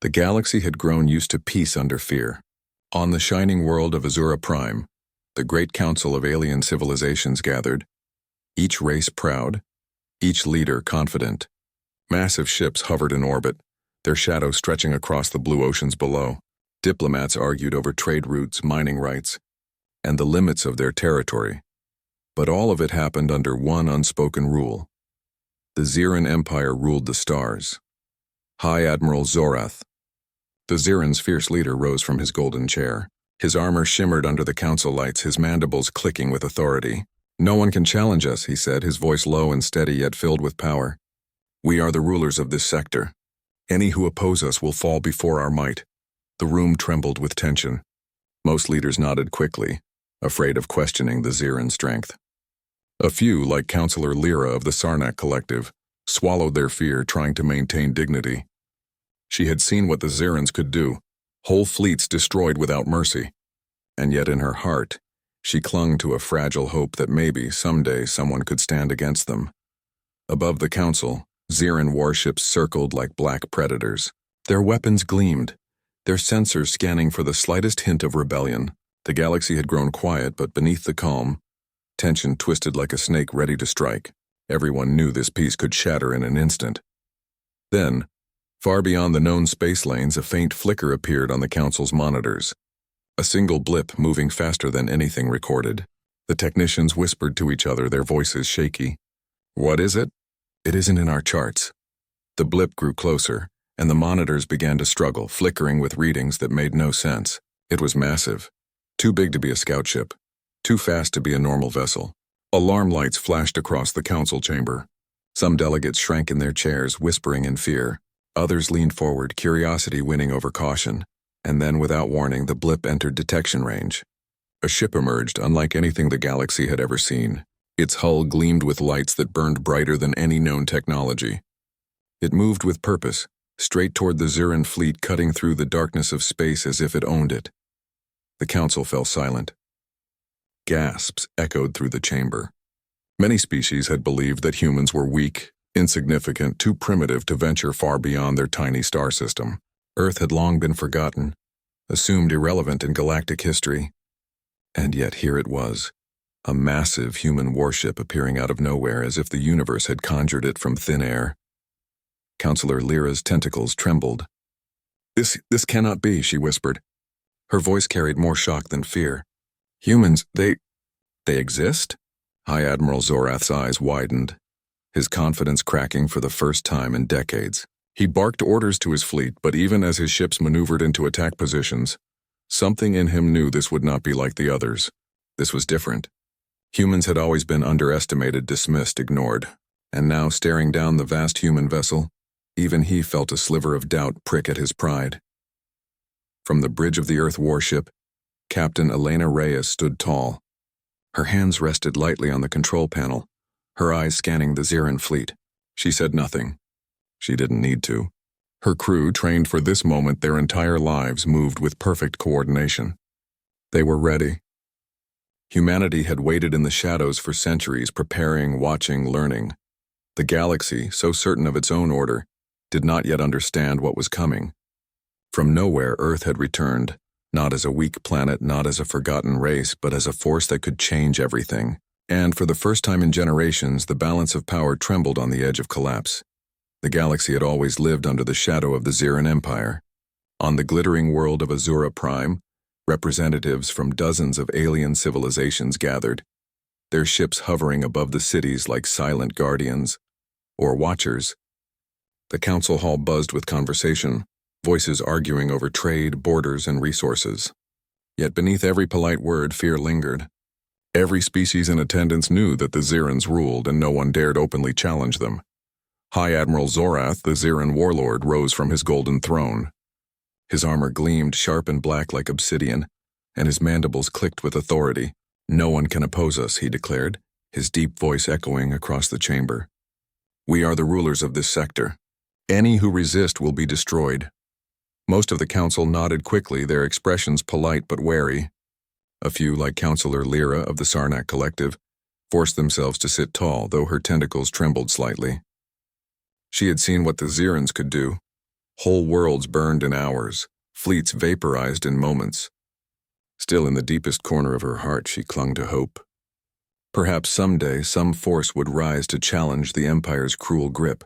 The galaxy had grown used to peace under fear. On the shining world of Azura Prime, the great council of alien civilizations gathered, each race proud, each leader confident. Massive ships hovered in orbit, their shadows stretching across the blue oceans below. Diplomats argued over trade routes, mining rights, and the limits of their territory. But all of it happened under one unspoken rule. The Xeran Empire ruled the stars. High Admiral Zorath, the Xeran's fierce leader, rose from his golden chair. His armor shimmered under the council lights, his mandibles clicking with authority. "No one can challenge us," he said, his voice low and steady yet filled with power. "We are the rulers of this sector. Any who oppose us will fall before our might." The room trembled with tension. Most leaders nodded quickly, afraid of questioning the Xeran strength. A few, like Counselor Lyra of the Sarnak Collective, swallowed their fear, trying to maintain dignity. She had seen what the Xerans could do, whole fleets destroyed without mercy. And yet in her heart, she clung to a fragile hope that maybe someday someone could stand against them. Above the council, Xeran warships circled like black predators. Their weapons gleamed, their sensors scanning for the slightest hint of rebellion. The galaxy had grown quiet, but beneath the calm, tension twisted like a snake ready to strike. Everyone knew this peace could shatter in an instant. Then, far beyond the known space lanes, a faint flicker appeared on the council's monitors. A single blip moving faster than anything recorded. The technicians whispered to each other, their voices shaky. "What is it?" "It isn't in our charts." The blip grew closer, and the monitors began to struggle, flickering with readings that made no sense. It was massive. Too big to be a scout ship. Too fast to be a normal vessel. Alarm lights flashed across the council chamber. Some delegates shrank in their chairs, whispering in fear. Others leaned forward, curiosity winning over caution. And then, without warning, the blip entered detection range. A ship emerged, unlike anything the galaxy had ever seen. Its hull gleamed with lights that burned brighter than any known technology. It moved with purpose, straight toward the Xeran fleet, cutting through the darkness of space as if it owned it. The council fell silent. Gasps echoed through the chamber. Many species had believed that humans were weak, insignificant, too primitive to venture far beyond their tiny star system. Earth had long been forgotten, assumed irrelevant in galactic history. And yet here it was, a massive human warship appearing out of nowhere as if the universe had conjured it from thin air. Counselor Lyra's tentacles trembled. This cannot be," she whispered. Her voice carried more shock than fear. "Humans, they exist?" High Admiral Zorath's eyes widened, his confidence cracking for the first time in decades. He barked orders to his fleet, but even as his ships maneuvered into attack positions, something in him knew this would not be like the others. This was different. Humans had always been underestimated, dismissed, ignored. And now, staring down the vast human vessel, even he felt a sliver of doubt prick at his pride. From the bridge of the Earth warship, Captain Elena Reyes stood tall. Her hands rested lightly on the control panel, her eyes scanning the Xeran fleet. She said nothing. She didn't need to. Her crew, trained for this moment their entire lives, moved with perfect coordination. They were ready. Humanity had waited in the shadows for centuries, preparing, watching, learning. The galaxy, so certain of its own order, did not yet understand what was coming. From nowhere, Earth had returned, not as a weak planet, not as a forgotten race, but as a force that could change everything. And for the first time in generations, the balance of power trembled on the edge of collapse. The galaxy had always lived under the shadow of the Xeran Empire. On the glittering world of Azura Prime, representatives from dozens of alien civilizations gathered, their ships hovering above the cities like silent guardians or watchers. The council hall buzzed with conversation, voices arguing over trade, borders, and resources. Yet beneath every polite word, fear lingered. Every species in attendance knew that the Xerans ruled, and no one dared openly challenge them. High Admiral Zorath, the Xeran warlord, rose from his golden throne. His armor gleamed sharp and black like obsidian, and his mandibles clicked with authority. "No one can oppose us," he declared, his deep voice echoing across the chamber. "We are the rulers of this sector. Any who resist will be destroyed." Most of the council nodded quickly, their expressions polite but wary. A few, like Counselor Lyra of the Sarnak Collective, forced themselves to sit tall, though her tentacles trembled slightly. She had seen what the Xerans could do. Whole worlds burned in hours, fleets vaporized in moments. Still, in the deepest corner of her heart, she clung to hope. Perhaps someday some force would rise to challenge the Empire's cruel grip.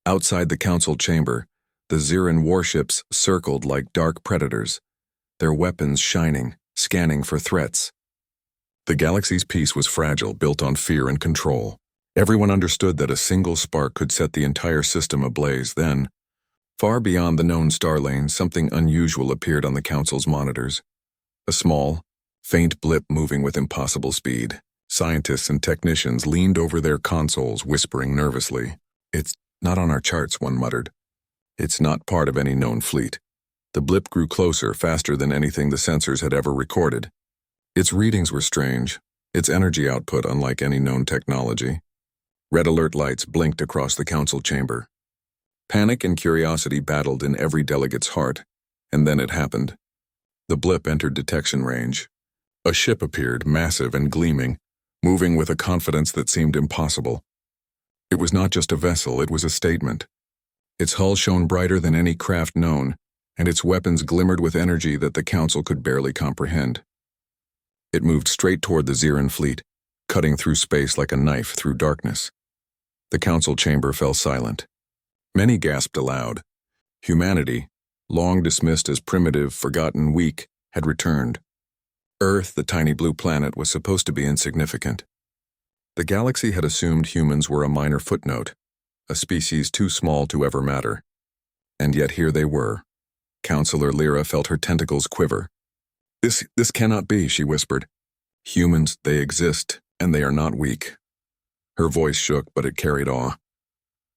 Outside the council chamber, the Xiran warships circled like dark predators, their weapons shining, scanning for threats. The galaxy's peace was fragile, built on fear and control. Everyone understood that a single spark could set the entire system ablaze. Then, far beyond the known star lane, something unusual appeared on the council's monitors. A small, faint blip moving with impossible speed. Scientists and technicians leaned over their consoles, whispering nervously. "It's not on our charts," one muttered. "It's not part of any known fleet." The blip grew closer, faster than anything the sensors had ever recorded. Its readings were strange, its energy output unlike any known technology. Red alert lights blinked across the council chamber. Panic and curiosity battled in every delegate's heart, and then it happened. The blip entered detection range. A ship appeared, massive and gleaming, moving with a confidence that seemed impossible. It was not just a vessel, it was a statement. Its hull shone brighter than any craft known, and its weapons glimmered with energy that the council could barely comprehend. It moved straight toward the Xiran fleet, cutting through space like a knife through darkness. The council chamber fell silent. Many gasped aloud. Humanity, long dismissed as primitive, forgotten, weak, had returned. Earth, the tiny blue planet, was supposed to be insignificant. The galaxy had assumed humans were a minor footnote, a species too small to ever matter. And yet here they were. Counselor Lyra felt her tentacles quiver. This cannot be," she whispered. "Humans, they exist, and they are not weak." Her voice shook, but it carried awe.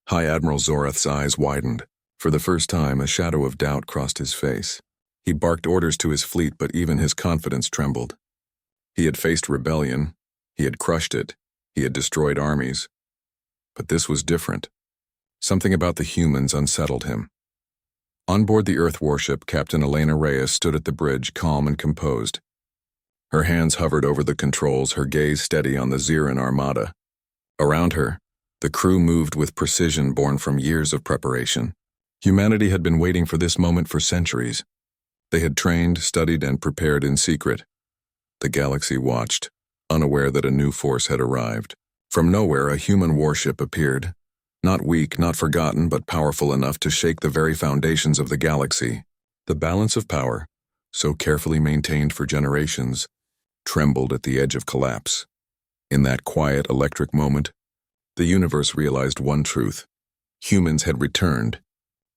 High Admiral Zorath's eyes widened. For the first time, a shadow of doubt crossed his face. He barked orders to his fleet, but even his confidence trembled. He had faced rebellion. He had crushed it. He had destroyed armies. But this was different. Something about the humans unsettled him. On board the Earth warship, Captain Elena Reyes stood at the bridge, calm and composed. Her hands hovered over the controls, her gaze steady on the Xiran armada. Around her, the crew moved with precision born from years of preparation. Humanity had been waiting for this moment for centuries. They had trained, studied, and prepared in secret. The galaxy watched, unaware that a new force had arrived. From nowhere, a human warship appeared. Not weak, not forgotten, but powerful enough to shake the very foundations of the galaxy. The balance of power, so carefully maintained for generations, trembled at the edge of collapse. In that quiet, electric moment, the universe realized one truth. Humans had returned,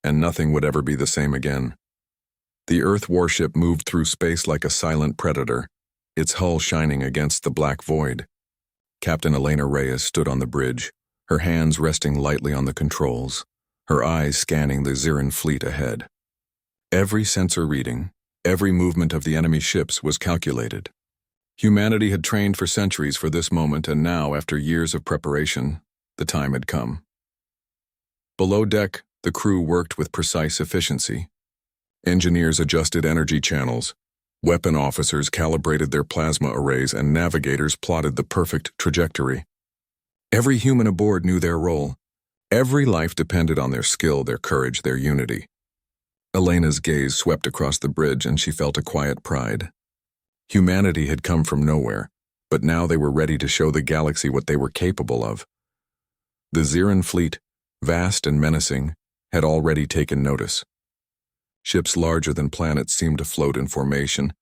and nothing would ever be the same again. The Earth warship moved through space like a silent predator, its hull shining against the black void. Captain Elena Reyes stood on the bridge, her hands resting lightly on the controls, her eyes scanning the Xiran fleet ahead. Every sensor reading, every movement of the enemy ships was calculated. Humanity had trained for centuries for this moment, and now, after years of preparation, the time had come. Below deck, the crew worked with precise efficiency. Engineers adjusted energy channels, weapon officers calibrated their plasma arrays, and navigators plotted the perfect trajectory. Every human aboard knew their role. Every life depended on their skill, their courage, their unity. Elena's gaze swept across the bridge, and she felt a quiet pride. Humanity had come from nowhere, but now they were ready to show the galaxy what they were capable of. The Xiran fleet, vast and menacing, had already taken notice. Ships larger than planets seemed to float in formation,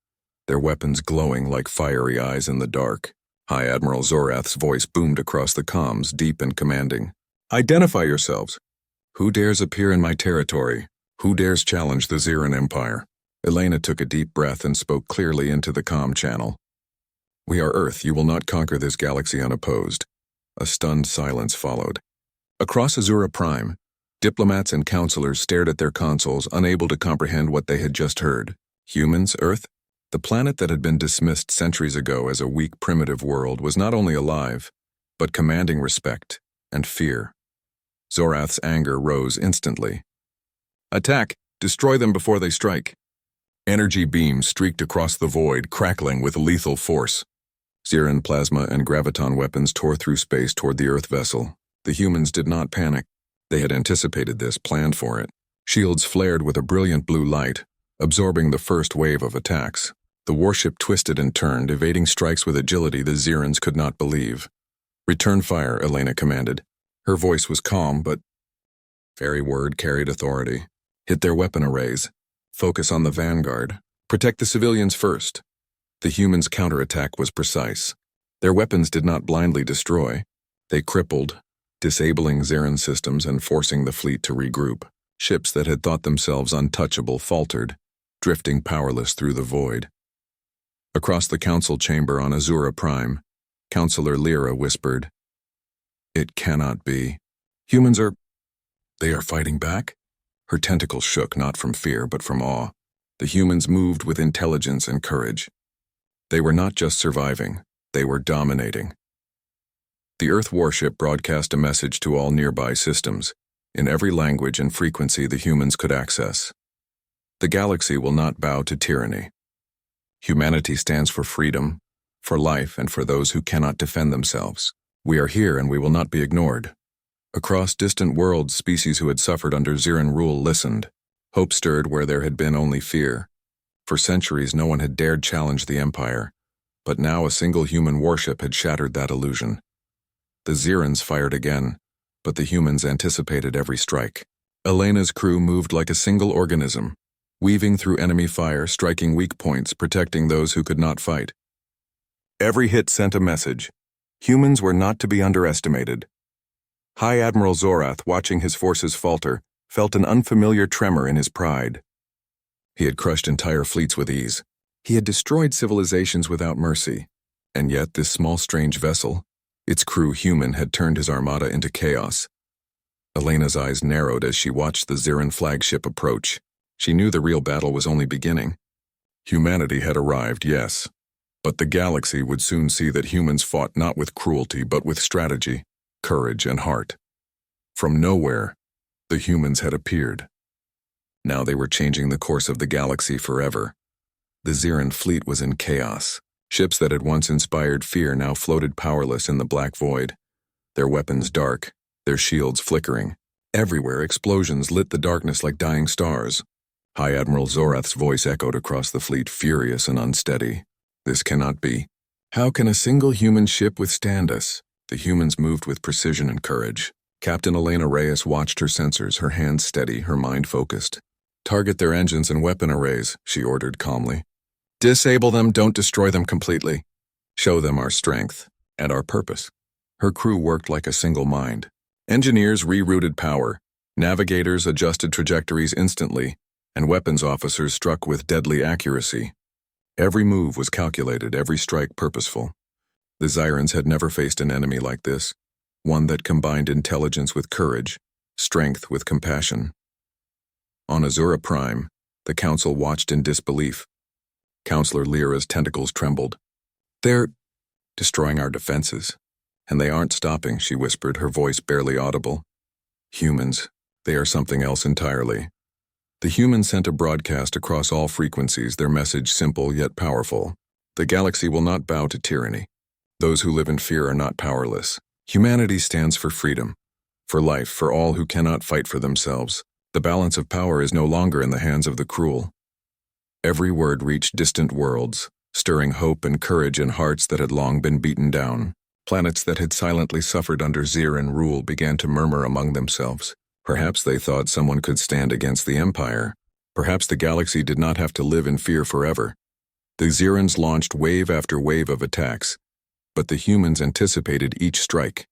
their weapons glowing like fiery eyes in the dark. High Admiral Zorath's voice boomed across the comms, deep and commanding. "Identify yourselves. Who dares appear in my territory? Who dares challenge the Xiran Empire?" Elena took a deep breath and spoke clearly into the comm channel. "We are Earth. You will not conquer this galaxy unopposed." A stunned silence followed. Across Azura Prime, diplomats and counselors stared at their consoles, unable to comprehend what they had just heard. Humans, Earth? The planet that had been dismissed centuries ago as a weak, primitive world was not only alive, but commanding respect and fear. Zorath's anger rose instantly. "Attack! Destroy them before they strike!" Energy beams streaked across the void, crackling with lethal force. Xiran plasma and graviton weapons tore through space toward the Earth vessel. The humans did not panic. They had anticipated this, planned for it. Shields flared with a brilliant blue light, absorbing the first wave of attacks. The warship twisted and turned, evading strikes with agility the Xerans could not believe. "Return fire," Elena commanded. Her voice was calm, but very word carried authority. "Hit their weapon arrays. Focus on the vanguard. Protect the civilians first." The humans' counterattack was precise. Their weapons did not blindly destroy. They crippled, disabling Xeran systems and forcing the fleet to regroup. Ships that had thought themselves untouchable faltered, drifting powerless through the void. Across the council chamber on Azura Prime, Counselor Lyra whispered, "It cannot be. Humans are... they are fighting back?" Her tentacles shook not from fear but from awe. The humans moved with intelligence and courage. They were not just surviving, they were dominating. The Earth warship broadcast a message to all nearby systems, in every language and frequency the humans could access. The galaxy will not bow to tyranny. Humanity stands for freedom, for life, and for those who cannot defend themselves. We are here and we will not be ignored. Across distant worlds, species who had suffered under Xeran rule listened. Hope stirred where there had been only fear. For centuries, no one had dared challenge the Empire, but now a single human warship had shattered that illusion. The Xerans fired again, but the humans anticipated every strike. Elena's crew moved like a single organism, weaving through enemy fire, striking weak points, protecting those who could not fight. Every hit sent a message. Humans were not to be underestimated. High Admiral Zorath, watching his forces falter, felt an unfamiliar tremor in his pride. He had crushed entire fleets with ease. He had destroyed civilizations without mercy. And yet this small strange vessel, its crew human, had turned his armada into chaos. Elena's eyes narrowed as she watched the Xeran flagship approach. She knew the real battle was only beginning. Humanity had arrived, yes, but the galaxy would soon see that humans fought not with cruelty but with strategy, courage, and heart. From nowhere, the humans had appeared. Now they were changing the course of the galaxy forever. The Xeran fleet was in chaos. Ships that had once inspired fear now floated powerless in the black void, their weapons dark, their shields flickering. Everywhere explosions lit the darkness like dying stars. High Admiral Zorath's voice echoed across the fleet, furious and unsteady. "This cannot be. How can a single human ship withstand us?" The humans moved with precision and courage. Captain Elena Reyes watched her sensors, her hands steady, her mind focused. "Target their engines and weapon arrays," she ordered calmly. "Disable them, don't destroy them completely. Show them our strength and our purpose." Her crew worked like a single mind. Engineers rerouted power, navigators adjusted trajectories instantly, and weapons officers struck with deadly accuracy. Every move was calculated, every strike purposeful. The Xerans had never faced an enemy like this, one that combined intelligence with courage, strength with compassion. On Azura Prime, the Council watched in disbelief. Counselor Lyra's tentacles trembled. "They're destroying our defenses. And they aren't stopping," she whispered, her voice barely audible. "Humans, they are something else entirely." The humans sent a broadcast across all frequencies, their message simple yet powerful. "The galaxy will not bow to tyranny. Those who live in fear are not powerless. Humanity stands for freedom, for life, for all who cannot fight for themselves. The balance of power is no longer in the hands of the cruel." Every word reached distant worlds, stirring hope and courage in hearts that had long been beaten down. Planets that had silently suffered under Xeran rule began to murmur among themselves. Perhaps they thought someone could stand against the Empire. Perhaps the galaxy did not have to live in fear forever. The Xerans launched wave after wave of attacks, but the humans anticipated each strike.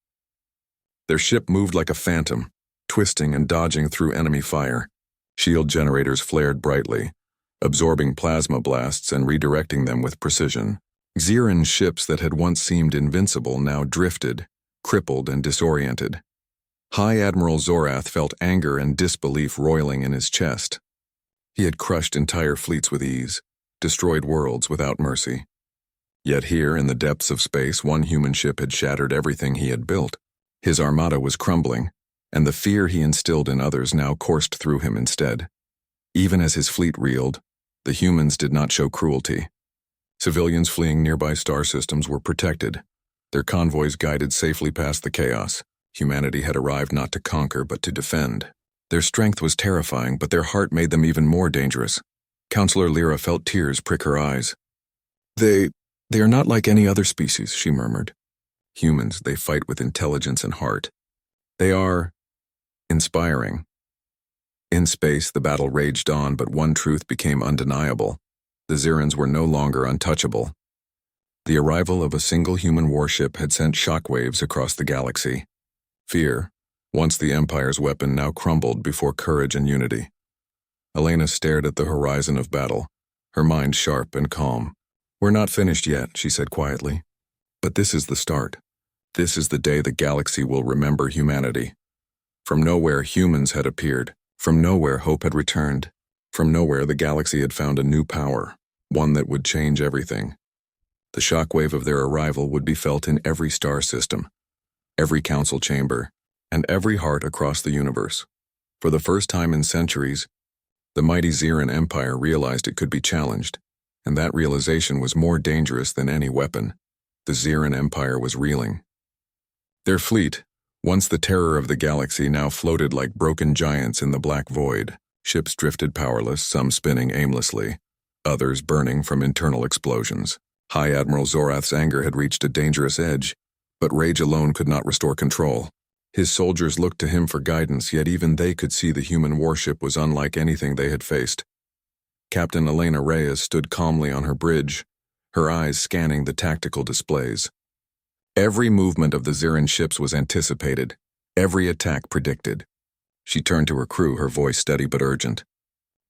Their ship moved like a phantom, twisting and dodging through enemy fire. Shield generators flared brightly, absorbing plasma blasts and redirecting them with precision. Xeran ships that had once seemed invincible now drifted, crippled and disoriented. High Admiral Zorath felt anger and disbelief roiling in his chest. He had crushed entire fleets with ease, destroyed worlds without mercy. Yet here, in the depths of space, one human ship had shattered everything he had built. His armada was crumbling, and the fear he instilled in others now coursed through him instead. Even as his fleet reeled, the humans did not show cruelty. Civilians fleeing nearby star systems were protected, their convoys guided safely past the chaos. Humanity had arrived not to conquer but to defend. Their strength was terrifying, but their heart made them even more dangerous. Counselor Lyra felt tears prick her eyes. They are not like any other species, she murmured. Humans, they fight with intelligence and heart. They are inspiring. In space, the battle raged on, but one truth became undeniable. The Zirans were no longer untouchable. The arrival of a single human warship had sent shockwaves across the galaxy. Fear, once the Empire's weapon, now crumbled before courage and unity. Elena stared at the horizon of battle, her mind sharp and calm. We're not finished yet, she said quietly. But this is the start. This is the day the galaxy will remember humanity. From nowhere, humans had appeared. From nowhere, hope had returned. From nowhere, the galaxy had found a new power, one that would change everything. The shockwave of their arrival would be felt in every star system, every council chamber, and every heart across the universe. For the first time in centuries, the mighty Ziran Empire realized it could be challenged, and that realization was more dangerous than any weapon. The Ziran Empire was reeling. Their fleet, once the terror of the galaxy, now floated like broken giants in the black void. Ships drifted powerless, some spinning aimlessly, others burning from internal explosions. High Admiral Zorath's anger had reached a dangerous edge, but rage alone could not restore control. His soldiers looked to him for guidance, yet even they could see the human warship was unlike anything they had faced. Captain Elena Reyes stood calmly on her bridge, her eyes scanning the tactical displays. Every movement of the Ziran ships was anticipated, every attack predicted. She turned to her crew, her voice steady but urgent.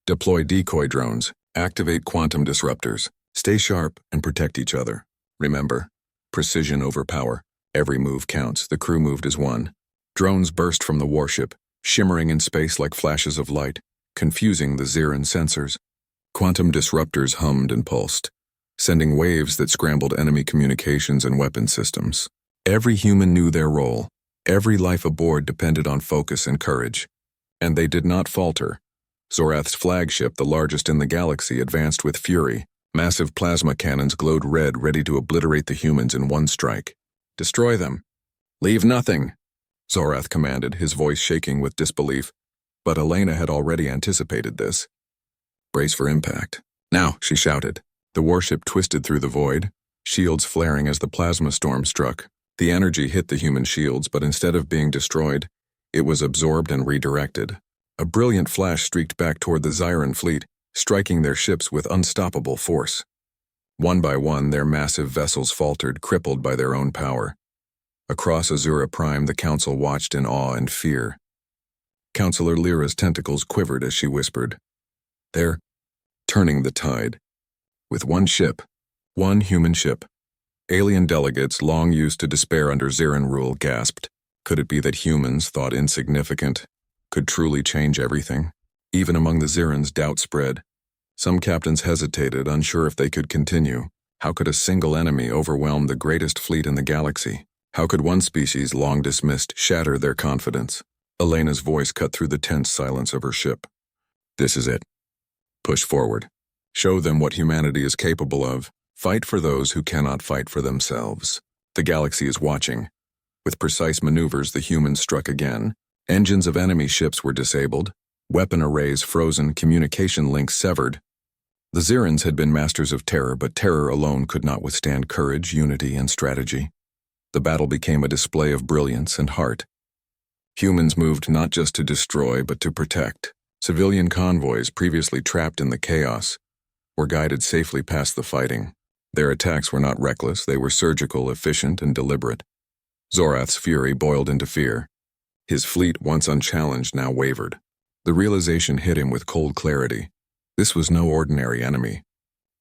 Deploy decoy drones, activate quantum disruptors, stay sharp and protect each other. Remember, precision over power. Every move counts. The crew moved as one. Drones burst from the warship, shimmering in space like flashes of light, confusing the Ziran sensors. Quantum disruptors hummed and pulsed, sending waves that scrambled enemy communications and weapon systems. Every human knew their role. Every life aboard depended on focus and courage. And they did not falter. Zorath's flagship, the largest in the galaxy, advanced with fury. Massive plasma cannons glowed red, ready to obliterate the humans in one strike. Destroy them. Leave nothing, Zorath commanded, his voice shaking with disbelief. But Elena had already anticipated this. Brace for impact. Now, she shouted. The warship twisted through the void, shields flaring as the plasma storm struck. The energy hit the human shields, but instead of being destroyed, it was absorbed and redirected. A brilliant flash streaked back toward the Ziran fleet, striking their ships with unstoppable force. One by one, their massive vessels faltered, crippled by their own power. Across Azura Prime, the Council watched in awe and fear. Counselor Lyra's tentacles quivered as she whispered, "They're turning the tide." With one ship, one human ship. Alien delegates, long used to despair under Ziran rule, gasped. Could it be that humans, thought insignificant, could truly change everything? Even among the Zirans, doubt spread. Some captains hesitated, unsure if they could continue. How could a single enemy overwhelm the greatest fleet in the galaxy? How could one species, long dismissed, shatter their confidence? Elena's voice cut through the tense silence of her ship. This is it. Push forward. Show them what humanity is capable of. Fight for those who cannot fight for themselves. The galaxy is watching. With precise maneuvers, the humans struck again. Engines of enemy ships were disabled, weapon arrays frozen, communication links severed. The Zirans had been masters of terror, but terror alone could not withstand courage, unity, and strategy. The battle became a display of brilliance and heart. Humans moved not just to destroy, but to protect. Civilian convoys, previously trapped in the chaos, were guided safely past the fighting. Their attacks were not reckless, they were surgical, efficient, and deliberate. Zorath's fury boiled into fear. His fleet, once unchallenged, now wavered. The realization hit him with cold clarity. This was no ordinary enemy.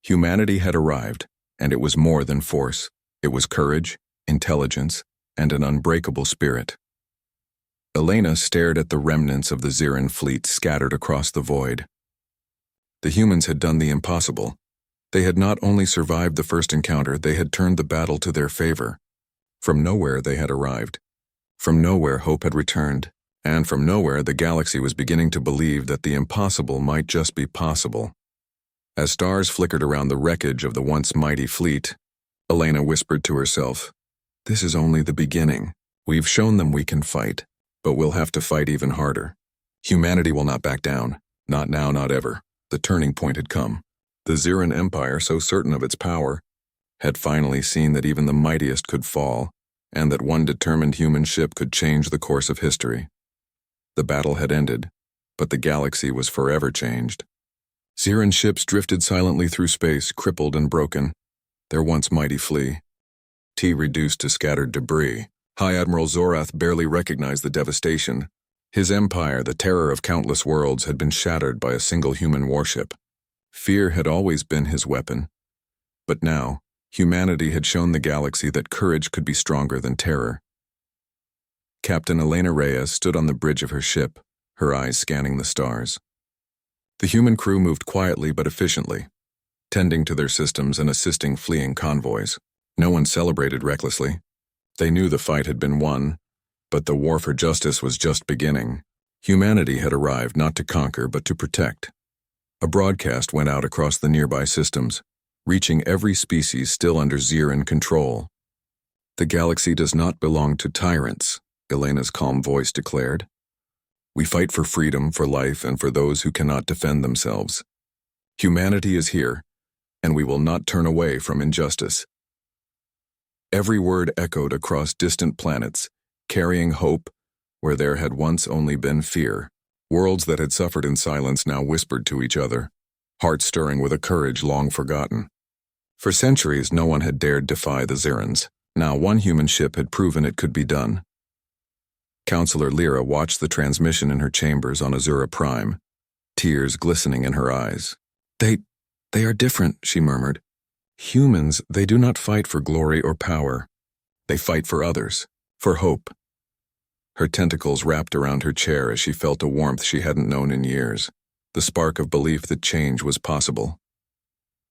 Humanity had arrived, and it was more than force. It was courage, intelligence, and an unbreakable spirit. Elena stared at the remnants of the Ziran fleet scattered across the void. The humans had done the impossible. They had not only survived the first encounter, they had turned the battle to their favor. From nowhere they had arrived. From nowhere hope had returned. And from nowhere the galaxy was beginning to believe that the impossible might just be possible. As stars flickered around the wreckage of the once mighty fleet, Elena whispered to herself, "This is only the beginning. We've shown them we can fight, but we'll have to fight even harder." Humanity will not back down. Not now, not ever. The turning point had come. The Ziran Empire, so certain of its power, had finally seen that even the mightiest could fall, and that one determined human ship could change the course of history. The battle had ended, but the galaxy was forever changed. Ziran ships drifted silently through space, crippled and broken, their once mighty fleet reduced to scattered debris. High Admiral Zorath barely recognized the devastation. His empire, the terror of countless worlds, had been shattered by a single human warship. Fear had always been his weapon. But now, humanity had shown the galaxy that courage could be stronger than terror. Captain Elena Reyes stood on the bridge of her ship, her eyes scanning the stars. The human crew moved quietly but efficiently, tending to their systems and assisting fleeing convoys. No one celebrated recklessly. They knew the fight had been won, but the war for justice was just beginning. Humanity had arrived not to conquer but to protect. A broadcast went out across the nearby systems, reaching every species still under Ziran control. "The galaxy does not belong to tyrants," Elena's calm voice declared. "We fight for freedom, for life, and for those who cannot defend themselves. Humanity is here, and we will not turn away from injustice." Every word echoed across distant planets, carrying hope where there had once only been fear. Worlds that had suffered in silence now whispered to each other, hearts stirring with a courage long forgotten. For centuries, no one had dared defy the Zirans. Now one human ship had proven it could be done. Counselor Lyra watched the transmission in her chambers on Azura Prime, tears glistening in her eyes. They are different," she murmured. "Humans, they do not fight for glory or power. They fight for others, for hope." Her tentacles wrapped around her chair as she felt a warmth she hadn't known in years, the spark of belief that change was possible.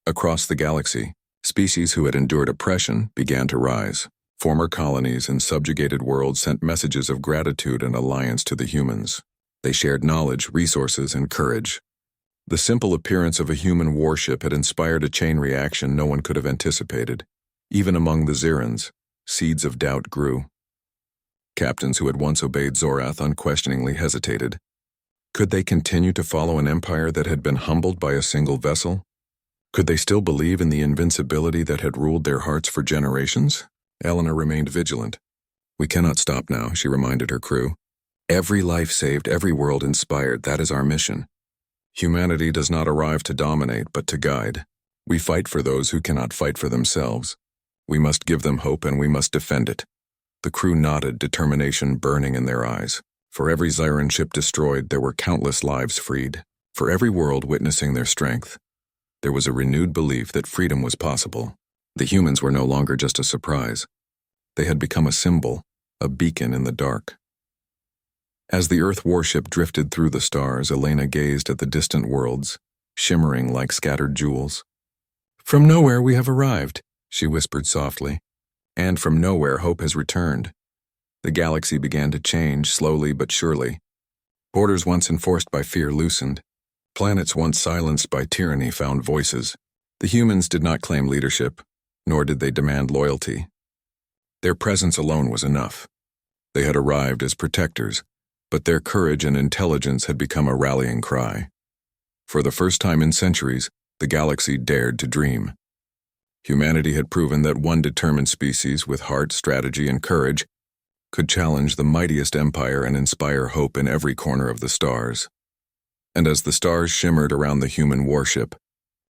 Across the galaxy, species who had endured oppression began to rise. Former colonies and subjugated worlds sent messages of gratitude and alliance to the humans. They shared knowledge, resources, and courage. The simple appearance of a human warship had inspired a chain reaction no one could have anticipated. Even among the Zirans, seeds of doubt grew. Captains who had once obeyed Zorath unquestioningly hesitated. Could they continue to follow an empire that had been humbled by a single vessel? Could they still believe in the invincibility that had ruled their hearts for generations? Eleanor remained vigilant. "We cannot stop now," she reminded her crew. "Every life saved, every world inspired, that is our mission. Humanity does not arrive to dominate, but to guide. We fight for those who cannot fight for themselves. We must give them hope and we must defend it." The crew nodded, determination burning in their eyes. For every Ziran ship destroyed, there were countless lives freed. For every world witnessing their strength, there was a renewed belief that freedom was possible. The humans were no longer just a surprise. They had become a symbol, a beacon in the dark. As the Earth warship drifted through the stars, Elena gazed at the distant worlds, shimmering like scattered jewels. "From nowhere we have arrived," she whispered softly. "And from nowhere hope has returned." The galaxy began to change, slowly but surely. Borders once enforced by fear loosened. Planets once silenced by tyranny found voices. The humans did not claim leadership, nor did they demand loyalty. Their presence alone was enough. They had arrived as protectors, but their courage and intelligence had become a rallying cry. For the first time in centuries, the galaxy dared to dream. Humanity had proven that one determined species with heart, strategy, and courage could challenge the mightiest empire and inspire hope in every corner of the stars. And as the stars shimmered around the human warship,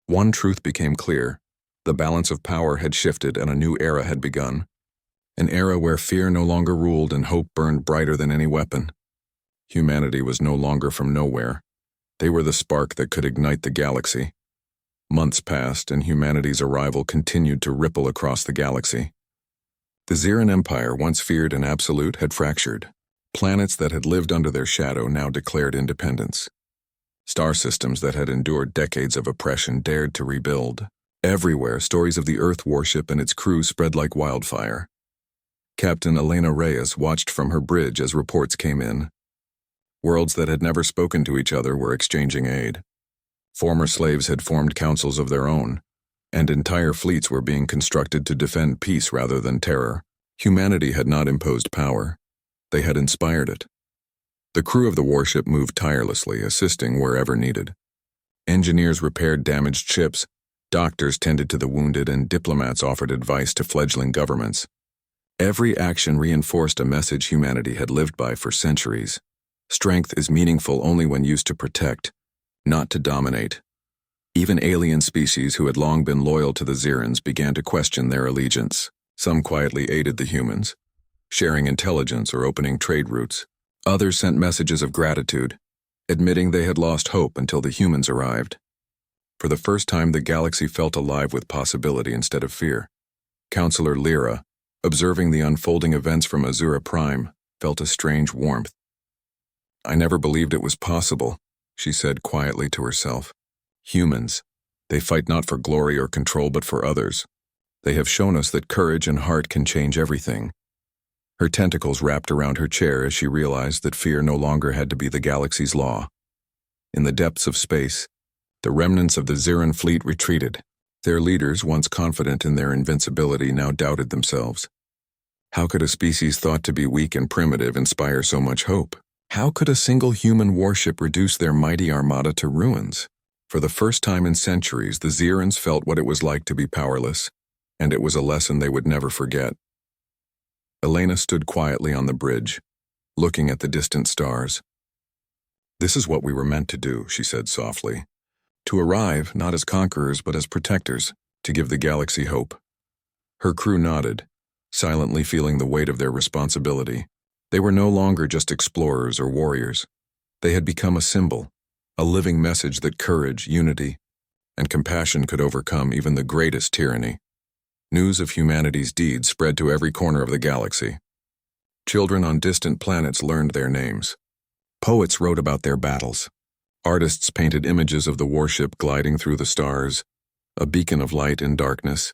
one truth became clear. The balance of power had shifted and a new era had begun. An era where fear no longer ruled and hope burned brighter than any weapon. Humanity was no longer from nowhere. They were the spark that could ignite the galaxy. Months passed, and humanity's arrival continued to ripple across the galaxy. The Ziran Empire, once feared and absolute, had fractured. Planets that had lived under their shadow now declared independence. Star systems that had endured decades of oppression dared to rebuild. Everywhere, stories of the Earth warship and its crew spread like wildfire. Captain Elena Reyes watched from her bridge as reports came in. Worlds that had never spoken to each other were exchanging aid. Former slaves had formed councils of their own, and entire fleets were being constructed to defend peace rather than terror. Humanity had not imposed power. They had inspired it. The crew of the warship moved tirelessly, assisting wherever needed. Engineers repaired damaged ships, doctors tended to the wounded, and diplomats offered advice to fledgling governments. Every action reinforced a message humanity had lived by for centuries. Strength is meaningful only when used to protect, not to dominate. Even alien species who had long been loyal to the Zirans began to question their allegiance. Some quietly aided the humans, sharing intelligence or opening trade routes. Others sent messages of gratitude, admitting they had lost hope until the humans arrived. For the first time, the galaxy felt alive with possibility instead of fear. Counselor Lyra, observing the unfolding events from Azura Prime, felt a strange warmth. "I never believed it was possible," she said quietly to herself. "Humans, they fight not for glory or control but for others. They have shown us that courage and heart can change everything." Her tentacles wrapped around her chair as she realized that fear no longer had to be the galaxy's law. In the depths of space, the remnants of the Ziran fleet retreated. Their leaders, once confident in their invincibility, now doubted themselves. How could a species thought to be weak and primitive inspire so much hope? How could a single human warship reduce their mighty armada to ruins? For the first time in centuries, the Zirans felt what it was like to be powerless, and it was a lesson they would never forget. Elena stood quietly on the bridge, looking at the distant stars. "This is what we were meant to do," she said softly. "To arrive, not as conquerors but as protectors, to give the galaxy hope." Her crew nodded, silently feeling the weight of their responsibility. They were no longer just explorers or warriors. They had become a symbol, a living message that courage, unity, and compassion could overcome even the greatest tyranny. News of humanity's deeds spread to every corner of the galaxy. Children on distant planets learned their names. Poets wrote about their battles. Artists painted images of the warship gliding through the stars, a beacon of light in darkness.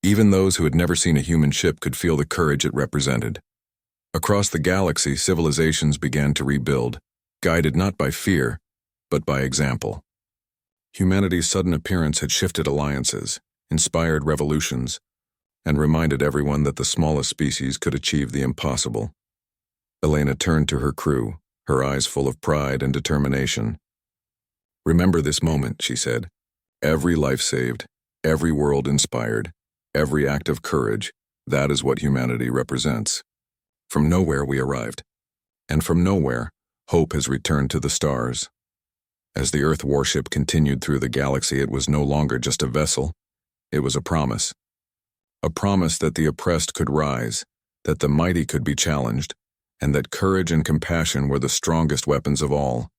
Even those who had never seen a human ship could feel the courage it represented. Across the galaxy, civilizations began to rebuild, guided not by fear, but by example. Humanity's sudden appearance had shifted alliances, inspired revolutions, and reminded everyone that the smallest species could achieve the impossible. Elena turned to her crew, her eyes full of pride and determination. "Remember this moment," she said. "Every life saved, every world inspired, every act of courage, that is what humanity represents. From nowhere we arrived, and from nowhere, hope has returned to the stars." As the Earth warship continued through the galaxy, it was no longer just a vessel. It was a promise. A promise that the oppressed could rise, that the mighty could be challenged, and that courage and compassion were the strongest weapons of all.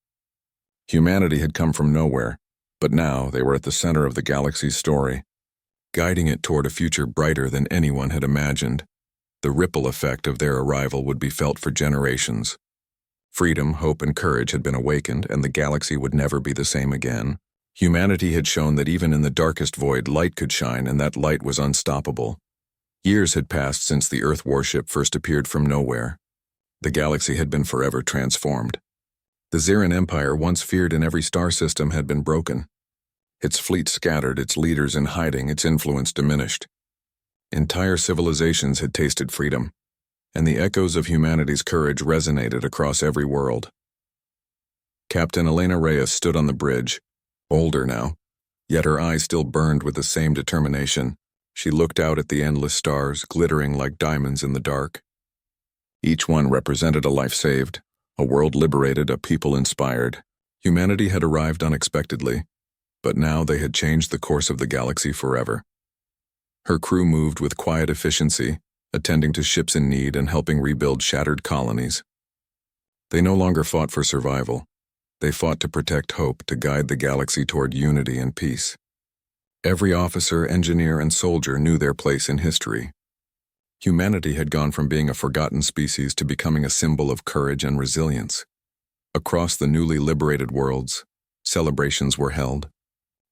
Humanity had come from nowhere, but now they were at the center of the galaxy's story, guiding it toward a future brighter than anyone had imagined. The ripple effect of their arrival would be felt for generations. Freedom, hope, and courage had been awakened, and the galaxy would never be the same again. Humanity had shown that even in the darkest void, light could shine, and that light was unstoppable. Years had passed since the Earth warship first appeared from nowhere. The galaxy had been forever transformed. The Ziran Empire, once feared in every star system, had been broken. Its fleet scattered, its leaders in hiding, its influence diminished. Entire civilizations had tasted freedom, and the echoes of humanity's courage resonated across every world. Captain Elena Reyes stood on the bridge, older now, yet her eyes still burned with the same determination. She looked out at the endless stars, glittering like diamonds in the dark. Each one represented a life saved, a world liberated, a people inspired. Humanity had arrived unexpectedly, but now they had changed the course of the galaxy forever. Her crew moved with quiet efficiency, attending to ships in need and helping rebuild shattered colonies. They no longer fought for survival. They fought to protect hope, to guide the galaxy toward unity and peace. Every officer, engineer, and soldier knew their place in history. Humanity had gone from being a forgotten species to becoming a symbol of courage and resilience. Across the newly liberated worlds, celebrations were held.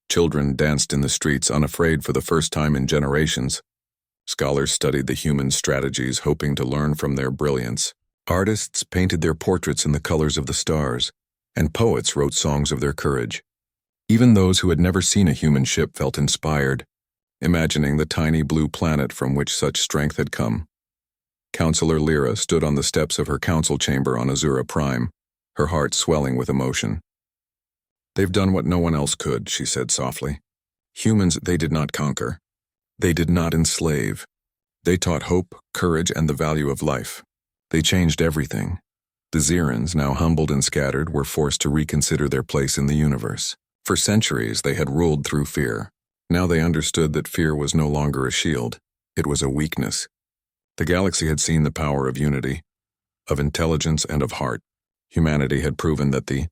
Children danced in the streets, unafraid for the first time in generations. Scholars studied the human strategies, hoping to learn from their brilliance. Artists painted their portraits in the colors of the stars, and poets wrote songs of their courage. Even those who had never seen a human ship felt inspired, imagining the tiny blue planet from which such strength had come. Counselor Lyra stood on the steps of her council chamber on Azura Prime, her heart swelling with emotion. "They've done what no one else could," she said softly. "Humans they did not conquer. They did not enslave. They taught hope, courage, and the value of life. They changed everything." The Xerans, now humbled and scattered, were forced to reconsider their place in the universe. For centuries, they had ruled through fear. Now they understood that fear was no longer a shield. It was a weakness. The galaxy had seen the power of unity, of intelligence, and of heart. Humanity had proven that the